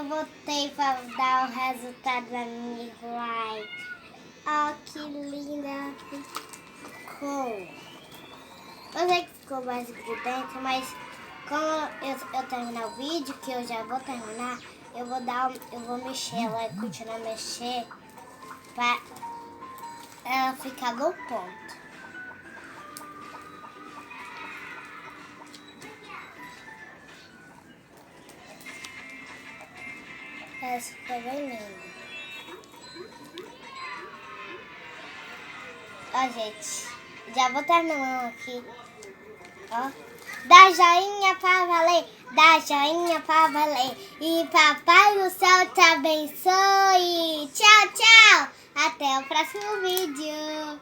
voltei para dar o resultado da minha slide. Ó, que linda ficou. Eu sei que ficou mais grudento, mas quando eu terminar o vídeo, que eu já vou terminar, eu vou mexer ela e continuar a mexer para ela ficar no ponto. Essa ficou bem linda. Ó, gente, já vou terminando aqui. Ó, dá joinha pra valer, dá joinha pra valer. E papai do céu te abençoe. Tchau, tchau. Até o próximo vídeo.